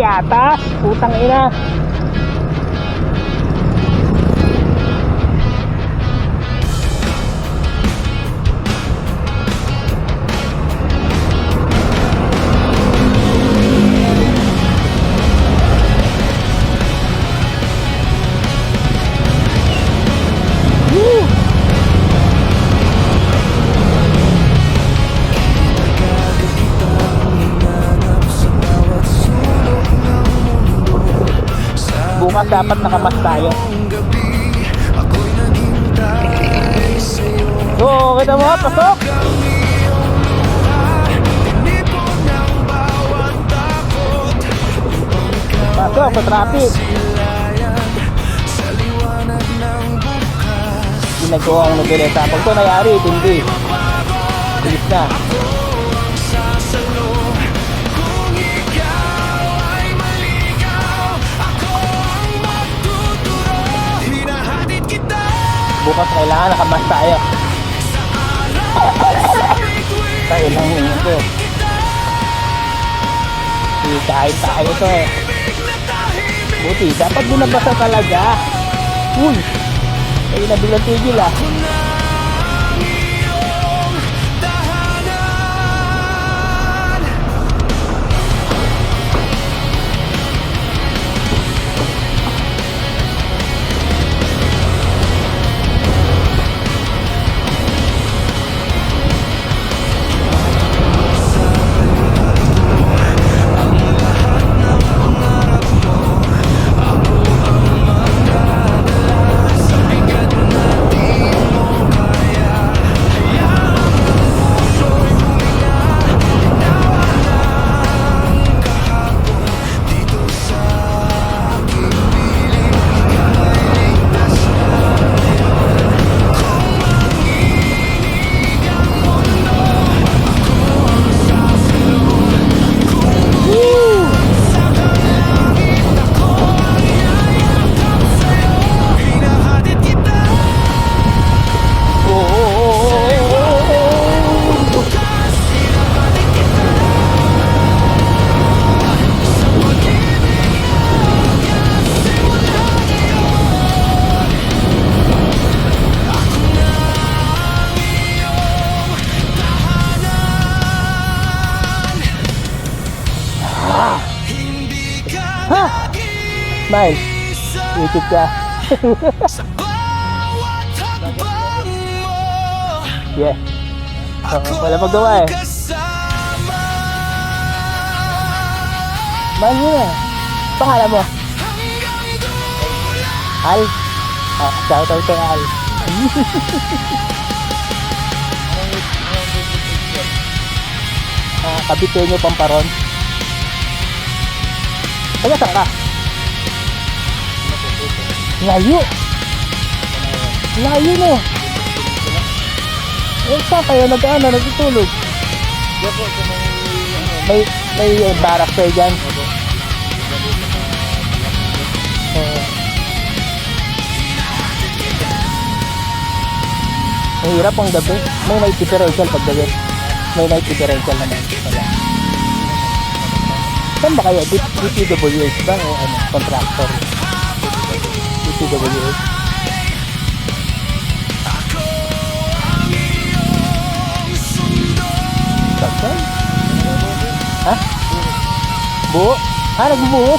yata. Putang ina. Bukas dapat nakamas tayo. Oo, kita mo, pasok! Pasok sa traffic. Ginagawa ang nagulita. Pag ito nangyari, hindi. Bilis na. Bukas kailangan nakamas tayo. Tayo lang yun ito. Kahit tayo ito eh. Buti, dapat binabasa talaga. Uy, tayo na bilang tigil ah. Smile. Ikit ka. Yeah. Wala magawa eh. Smile mo na. Pangalan mo? Al? Ah, shout out kay Al. Kabitenyo Pamparon. Taga saan ka? Layo. Layo no. Eh, saan kayo nag-ano, nagtutulog? May barak kayo dyan. Mahirap ang gabi. May night differential pag gabi. May night differential naman. Saan ba kayo? DPWH ba o ano? Contractor? DPWH? Saksan? Ha? Buo? Ha? Nagbubuo?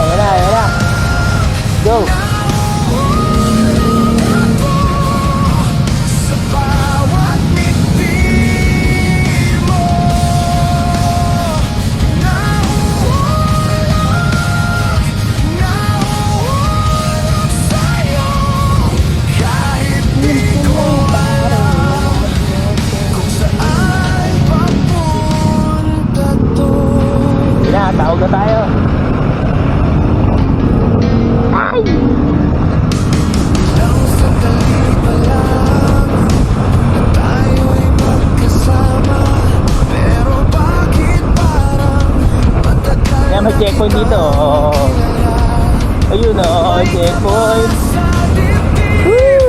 yan na, yan na. Go! Tawag na tayo. Ay! Kaya may checkpoint dito. Ayun o, checkpoint. Woo!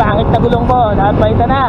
Pangit na gulong ko, dapat palitan na.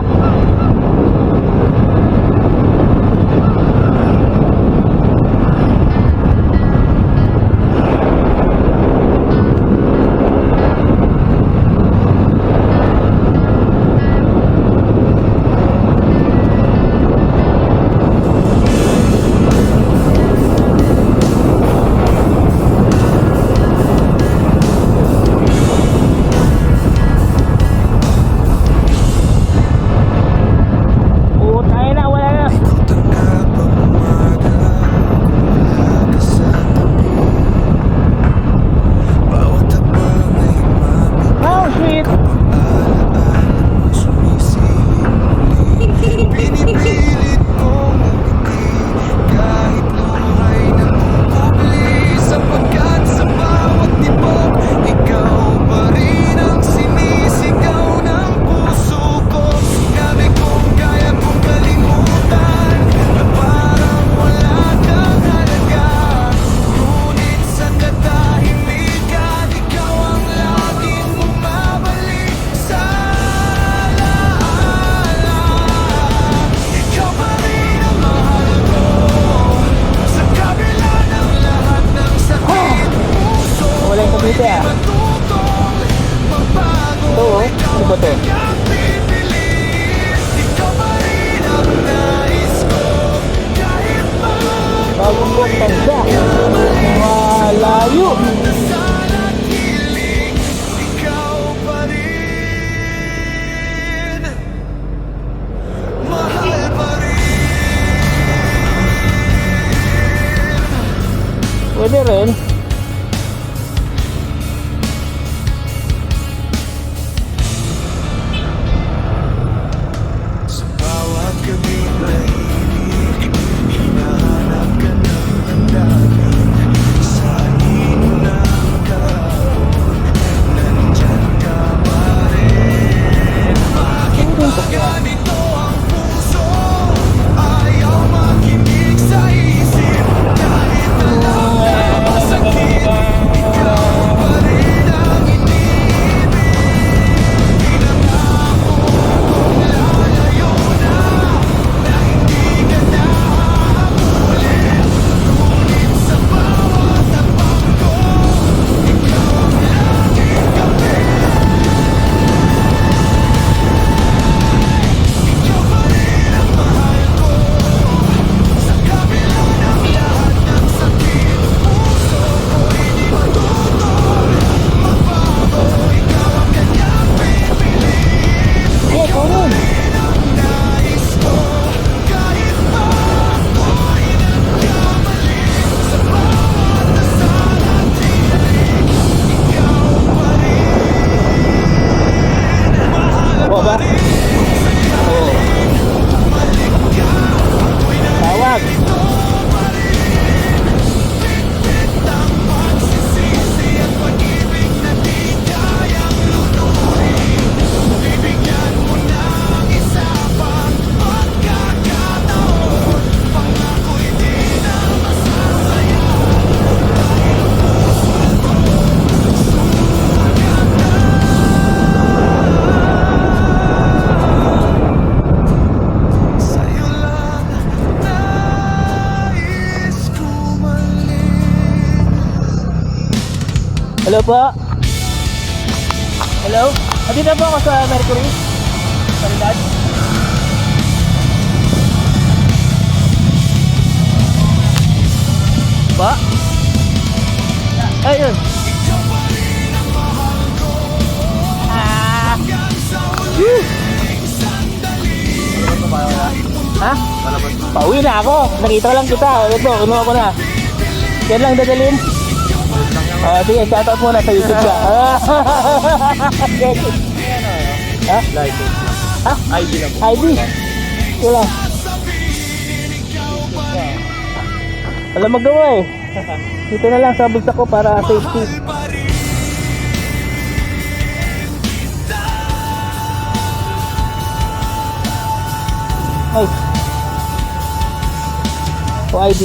dito ah. Ito oh. Ano ba to? Bagong buong tanda. Malayo. Hello po. Hello. Andito po ako sa Mercury. Paridad. Pa? Ayun. Ah. Woo. Ha? Pauwi na ako. Nakita lang kita. Ito, kuno ako na. Yan lang dadalhin. Sige, shoutout muna sa YouTube ka. Ha? Ha? ID lang po. ID? Wala. Wala magawa eh. Dito na lang sa bulsa ko para safety. Ay. O ID.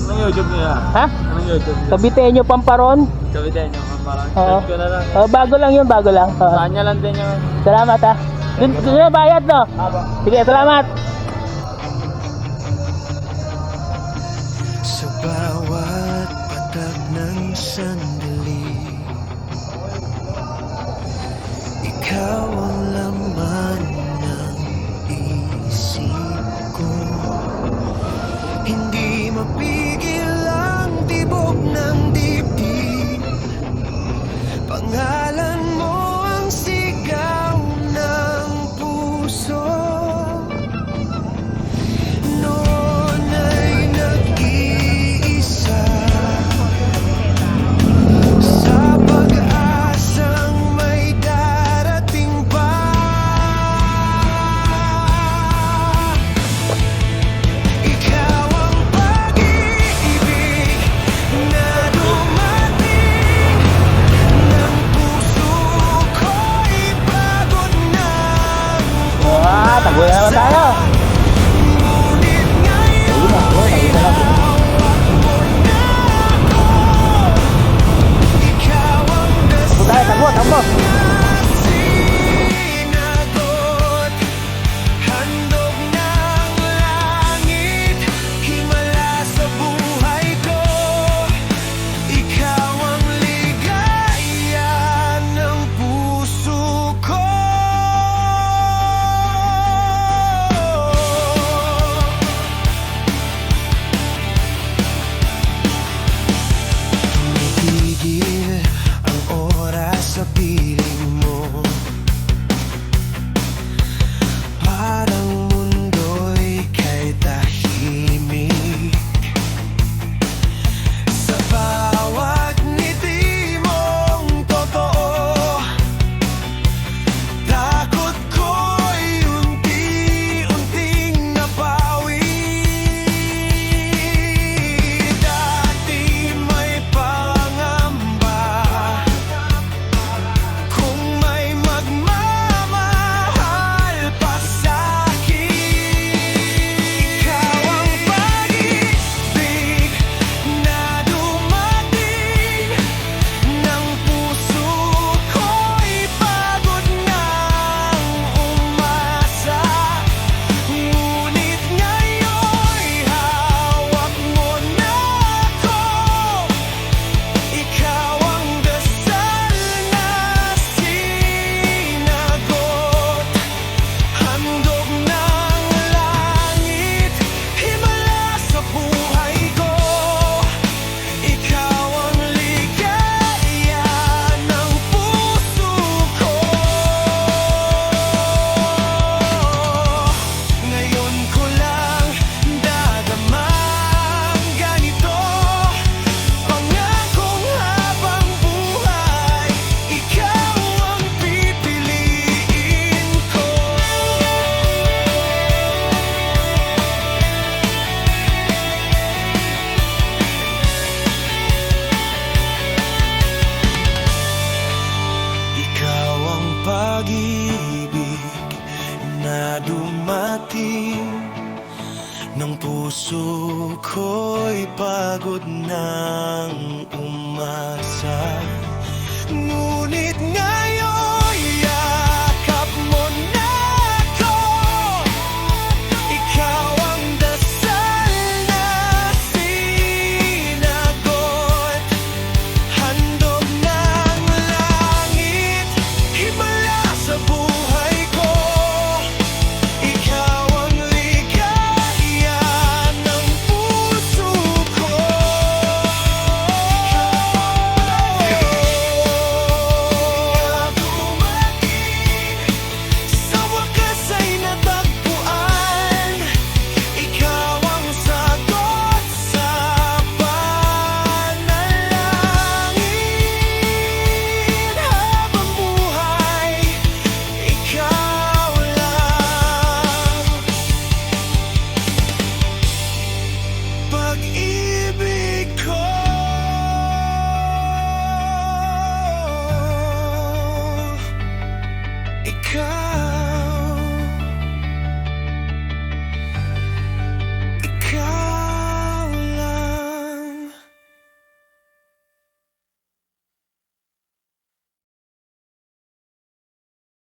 Anong YouTube niya? Ha? Anong YouTube niya? Caviteño Pamparon? Kapitan niyo. Parang Oo. search ko na lang. Bago lang yun, bago lang. Saan niya lang din yung... Salamat ha. Dun na bayad no? Sige, salamat. Sa bawat patak ng sandali, ikaw ang laman ng isip ko. Hindi mapigil ang tibok ng dibdib. Pangalan mo ang sigaw ng puso. Noon ay nag-iisa sa pag-asang may darating pa. Ikaw ang pag-ibig na dumating ng puso ko'y pagod ng Wah, tago na naman tayo. ngunit ngayon. Ayun na, tago na lang. Ikaw ang Tago tayo, tago, tago. sinagot, handog ng langit, himala sa buhay ko. Ikaw ang ligaya ng puso ko. Tumigil ang oras sa piling mo. Parang mundo'y kay tahimik. Sa bawat ngiti mong totoo, takot ko'y unti-unting nabawi. Dati may pangamba, kung may magmamahal pa sa'kin. Ikaw ang pag-ibig na dumating ng puso ko'y pagod nang umasa. Ngunit ngayon'y hawak mo na ako. Ikaw ang dasal na sinagot, handog ng langit, himala sa buhay ko. Ikaw ang ligaya ng puso ko. Ngayon ko lang dadamang ganito, pangakong habang buhay, ikaw ang pipiliin ko. Ikaw ang pag-ibig na dumating ng puso ko'y pagod na